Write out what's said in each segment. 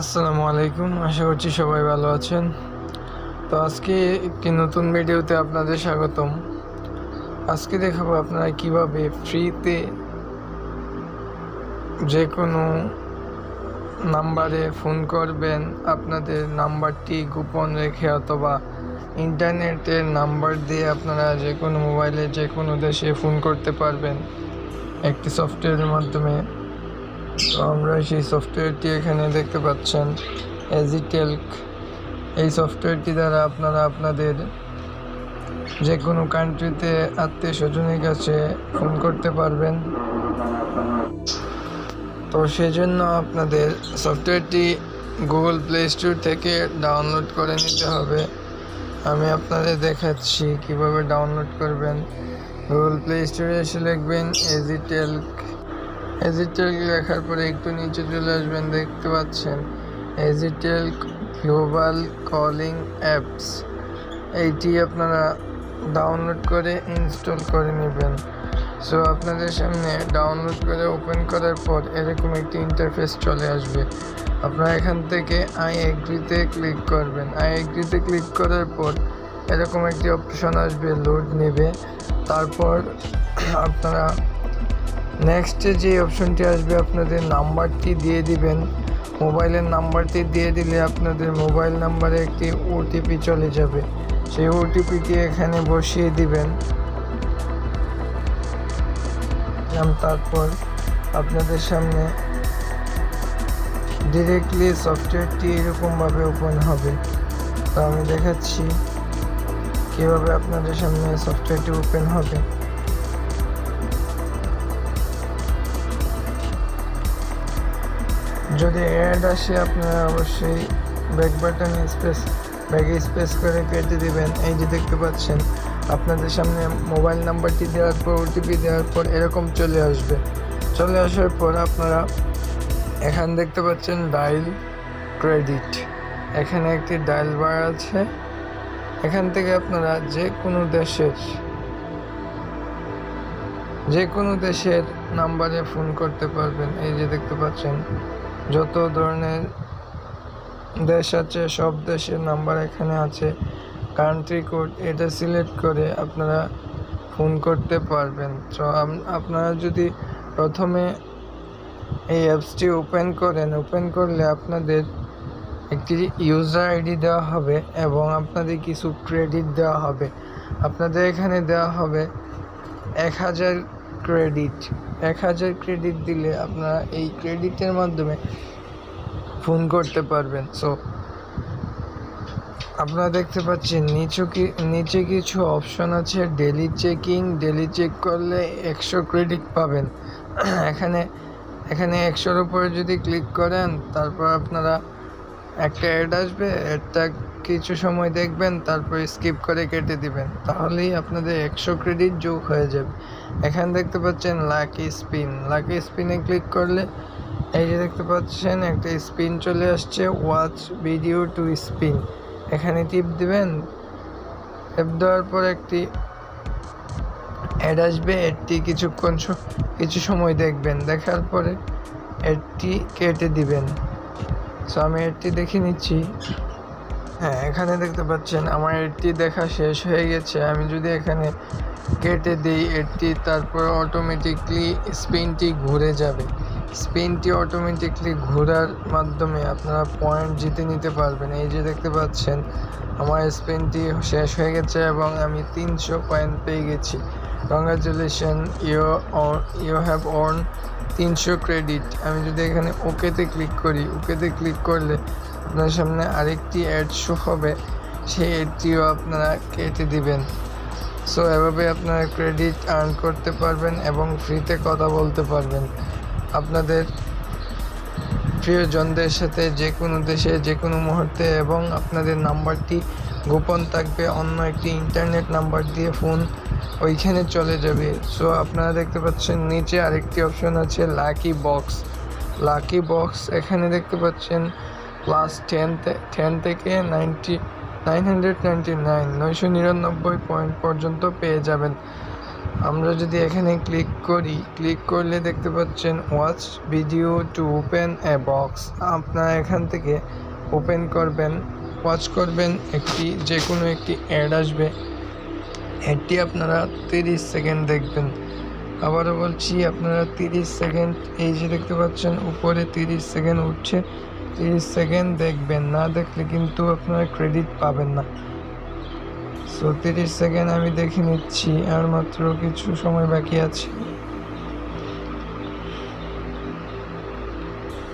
আসসালামু আলাইকুম, আশা করছি সবাই ভালো আছেন। তো আজকে একটি নতুন ভিডিওতে আপনাদের স্বাগতম। আজকে দেখাবো আপনারা কিভাবে ফ্রিতে যে কোনো নাম্বারে ফোন করবেন। আপনাদের নাম্বারটি গোপন রেখে অথবা ইন্টারনেটের নাম্বার দিয়ে আপনারা যে কোনো মোবাইলে যে কোনো দেশে ফোন করতে পারবেন একটি সফটওয়্যারের মাধ্যমে। তো আমরা সেই সফটওয়্যারটি এখানে দেখতে পাচ্ছেন, এজিটেলক। এই সফটওয়্যারটি দ্বারা আপনারা আপনাদের যে কোনো কান্ট্রিতে আত্মীয় স্বজনের কাছে ফোন করতে পারবেন। তো সেজন্য আপনাদের সফটওয়্যারটি গুগল প্লে স্টোর থেকে ডাউনলোড করে নিতে হবে। আমি আপনাদের দেখাচ্ছি কিভাবে ডাউনলোড করবেন। গুগল প্লে স্টোরে এসে লিখবেন এজিটেলক। লেখার পরে একটু নিচে চলে আসবেন, দেখতে পাচ্ছেন এজিটেলক গ্লোবাল কলিং অ্যাপস। এইটি আপনারা ডাউনলোড করে ইনস্টল করে নেবেন। সো আপনাদের সামনে ডাউনলোড করে ওপেন করার পর এরকম একটি ইন্টারফেস চলে আসবে। আপনারা এখান থেকে আই এগ্রিতে ক্লিক করবেন। আই এগ্রিতে ক্লিক করার পর এরকম একটি অপশন আসবে, লোড নেবে। তারপর আপনারা নেক্সটে যে অপশনটি আসবে, আপনাদের নাম্বারটি দিয়ে দিবেন। মোবাইলের নাম্বারটি দিয়ে দিলে আপনাদের মোবাইল নাম্বারে একটি ওটিপি চলে যাবে। সেই ওটিপিটি এখানে বসিয়ে দিবেন। তারপর আপনাদের সামনে ডিরেক্টলি সফটওয়্যারটি এরকমভাবে ওপেন হবে। তো আমি দেখাচ্ছি কীভাবে আপনাদের সামনে সফটওয়্যারটি ওপেন হবে। যদি অ্যাড আসে আপনারা অবশ্যই ব্যাগে স্পেস করে কেটে দিবেন। এই যে দেখতে পাচ্ছেন আপনাদের সামনে মোবাইল নাম্বারটি দেওয়ার পর ওটিপি দেওয়ার পর এরকম চলে আসবে। চলে আসার পর আপনারা এখানে দেখতে পাচ্ছেন ডায়াল ক্রেডিট। এখানে একটি ডায়াল বার আছে। এখান থেকে আপনারা যে কোনো দেশের নাম্বারে ফোন করতে পারবেন। এই যে দেখতে পাচ্ছেন যত ধরনের দেশ আছে সব দেশের নাম্বার এখানে আছে। কান্ট্রি কোড এটা সিলেক্ট করে আপনারা ফোন করতে পারবেন। তো আপনারা যদি প্রথমে এই অ্যাপসটি ওপেন করলে আপনাদের একটি ইউজার আইডি দেওয়া হবে এবং আপনাদের কিছু ক্রেডিট দেওয়া হবে। আপনাদের এখানে দেওয়া হবে 1000 ক্রেডিট। 1000 ক্রেডিট দিলে আপনারা এই ক্রেডিটের মাধ্যমে ফোন করতে পারবেন। সো আপনারা দেখতে পাচ্ছেন নিচে কিছু অপশন আছে। ডেলি চেক করলে 100 ক্রেডিট পাবেন। এখানে 100-র উপরে যদি ক্লিক করেন, তারপর আপনারা একটা অ্যাড আসবে, অ্যাডটা কিছু সময় দেখবেন, তারপর স্কিপ করে কেটে দিবেন। তাহলেই আপনাদের 100 ক্রেডিট যোগ হয়ে যাবে। এখানে দেখতে পাচ্ছেন লাকি স্পিনে ক্লিক করলে এই যে দেখতে পাচ্ছেন একটা স্পিন চলে আসছে, ওয়াচ ভিডিও টু স্পিন। এখানে টিপ দিবেন। টিপ দেওয়ার পর একটি অ্যাড আসবে। অ্যাডটি কিছু সময় দেখবেন, দেখার পরে অ্যাডটি কেটে দিবেন। সো আমি অ্যাডটি দেখে নিচ্ছি। হ্যাঁ, এখানে দেখতে পাচ্ছেন আমার অ্যাডটি দেখা শেষ হয়ে গেছে। আমি যদি এখানে কেটে দিই অ্যাডটি, তারপর অটোমেটিকলি স্পিনটি ঘুরে যাবে। স্পিনটি অটোমেটিকলি ঘোরার মাধ্যমে আপনারা পয়েন্ট জিতে নিতে পারবেন। এই যে দেখতে পাচ্ছেন আমার স্পিনটি শেষ হয়ে গেছে এবং আমি 300 পয়েন্ট পেয়ে গেছি। Congratulation, you have earn 300 credit. আমি যদি এখানে ওকেতে ক্লিক করলে আপনার সামনে আরেকটি অ্যাড শো হবে। সেই অ্যাডটিও আপনারা কেটে দিবেন। সো এভাবে আপনারা ক্রেডিট আর্ন করতে পারবেন এবং ফ্রিতে কথা বলতে পারবেন আপনাদের প্রিয়জনদের সাথে যে কোনো দেশে যে কোনো মুহূর্তে, এবং আপনাদের নাম্বারটি গোপন থাকবে। অন্য একটি ইন্টারনেট নাম্বার দিয়ে ফোন ওইখানে চলে যাবে। সো আপনারা দেখতে পাচ্ছেন নিচে আরেকটি অপশন আছে লাকি বক্স। এখানে দেখতে পাচ্ছেন +10 থেকে 999 পয়েন্ট পর্যন্ত পেয়ে যাবেন। আমরা যদি এখানে ক্লিক করি, ক্লিক করলে দেখতে পাচ্ছেন watch video to open A box. আপনারা এখান থেকে ওপেন করবেন, ওয়াচ করবেন, যে কোনো একটি অ্যাড আসবে, অ্যাডটি আপনারা 30 সেকেন্ড দেখবেন। আবারও বলছি, আপনারা 30 সেকেন্ড, এই যে দেখতে পাচ্ছেন উপরে 30 সেকেন্ড উঠছে, 30 সেকেন্ড দেখবেন। না দেখলে কিন্তু আপনারা ক্রেডিট পাবেন না। সো 30 সেকেন্ড আমি দেখে নিচ্ছি, আর মাত্র কিছু সময় বাকি আছে।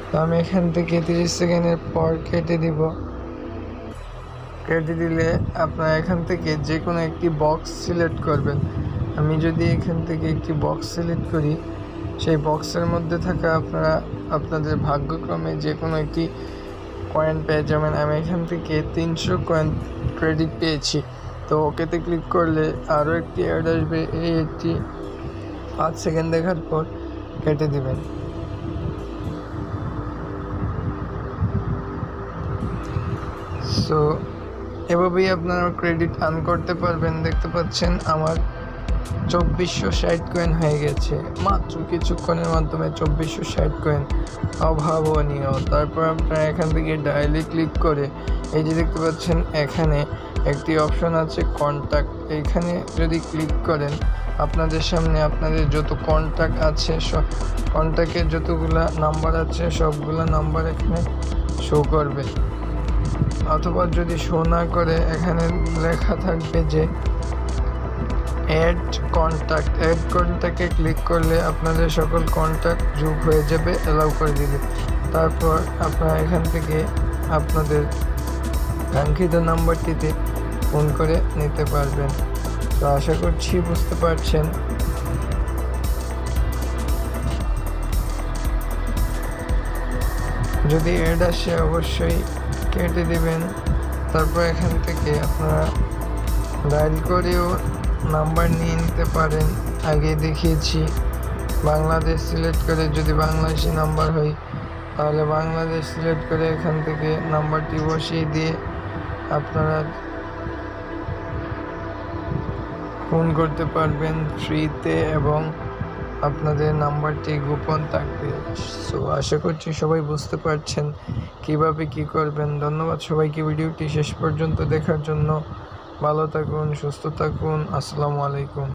তো আমি এখান থেকে 30 সেকেন্ডের পর কেটে দিব। কেটে দিলে আপনারা এখান থেকে যে কোনো একটি বক্স সিলেক্ট করবেন। আমি যদি এখান থেকে একটি বক্স সিলেক্ট করি, সেই বক্সের মধ্যে থাকা আপনাদের ভাগ্যক্রমে যে কোনো একটি কয়েন পেয়ে যাবেন। আমি এখান থেকে 300 কয়েন ক্রেডিট পেয়েছি। তো ওকেতে ক্লিক করলে আরও একটি অ্যাড আসবে, এই একটি 5 সেকেন্ড দেখার পর কেটে দিবেন। সো এভাবেই আপনারা ক্রেডিট আর্ন করতে পারবেন। দেখতে পাচ্ছেন আমার 2460 কয়েন হয়ে গেছে মাত্র কিছুক্ষণের মাধ্যমে। 2460 কয়েন, অভাবনীয়। তারপর আপনারা এখান থেকে ডাইলি ক্লিক করে, এই যে দেখতে পাচ্ছেন এখানে একটি অপশন আছে কন্ট্যাক্ট। এইখানে যদি ক্লিক করেন, আপনাদের সামনে আপনাদের যত কন্ট্যাক্ট আছে, সব কন্ট্যাক্টের যতগুলা নাম্বার আছে সবগুলো নাম্বার এখানে শো করবে। অথবা যদি শো না করে, এখানে লেখা থাকবে যে অ্যাড কন্ট্যাক্টে ক্লিক করলে আপনাদের সকল কন্ট্যাক্ট যোগ হয়ে যাবে, অ্যালাউ করে দিবে। তারপর আপনারা এখান থেকে আপনাদের কাঙ্ক্ষিত নাম্বারটিতে ফোন করে নিতে পারবেন। তো আশা করছি বুঝতে পারছেন। যদি অ্যাড আসে অবশ্যই কেটে দিবেন। তারপর এখান থেকে আপনারা ডায়াল করেও নাম্বার নিয়ে নিতে পারেন। আগে দেখিয়েছি, বাংলাদেশ সিলেক্ট করে যদি বাংলাদেশি নাম্বার হয়, তাহলে বাংলাদেশ সিলেক্ট করে এখান থেকে নাম্বারটি বসিয়ে দিয়ে আপনারা ফোন করতে পারবেন ফ্রিতে, এবং আপনাদের নাম্বারটি গোপন থাকবে। সো আশা করছি সবাই বুঝতে পারছেন কিভাবে কি করবেন। ধন্যবাদ সবাইকে ভিডিওটি শেষ পর্যন্ত দেখার জন্য। ভালো থাকুন, সুস্থ থাকুন। আসসালামু আলাইকুম।